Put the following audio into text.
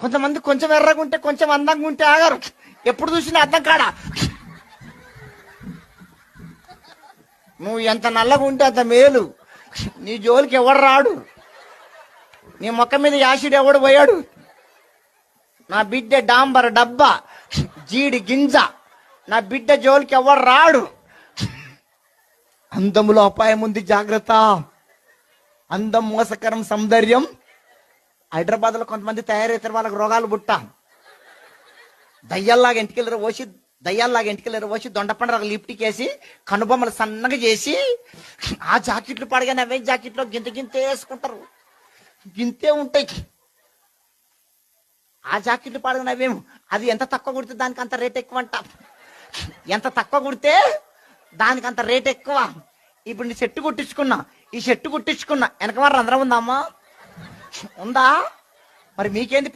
కొంతమంది కొంచెం ఎర్రగా ఉంటే కొంచెం అందంగా ఉంటే ఆగారు. ఎప్పుడు చూసినా అద్దం కాడా. నువ్వు ఎంత నల్లగా ఉంటే అంత మేలు. నీ జోలికి ఎవడు రాడు. నీ మొక్క మీద యాసిడ్ ఎవడు పోయాడు. నా బిడ్డ డాంబర్ డబ్బా, జీడి గింజ. నా బిడ్డ జోలికి ఎవడు రాడు. అందములో అపాయం ఉంది, జాగ్రత్త. అందం మోసకరం, సౌందర్యం. హైదరాబాద్లో కొంతమంది తయారవుతారు, వాళ్ళకి రోగాలు బుట్ట. దయ్యాల్లాగా ఎంటికెళ్ళరు పోసి దొండపండు లిప్టికేసి కనుబొమ్మలు సన్నగా చేసి ఆ జాకెట్లు పడగానే అవే జాకెట్లో గింతే వేసుకుంటారు. గింతే ఉంటాయి ఆ జాకెట్లు పడగానే అవేమో. అది ఎంత తక్కువ కుడితే దానికి అంత రేట్ ఎక్కువ అంట. ఎంత తక్కువ కుడితే దానికి అంత రేట్ ఎక్కువ. ఇప్పుడు నీ షర్టు కుట్టించుకున్నా, ఈ షర్టు కుట్టించుకున్నా వెనక మరి రంధ్రం ఉందా అమ్మా? ఉందా? మరి మీకేంది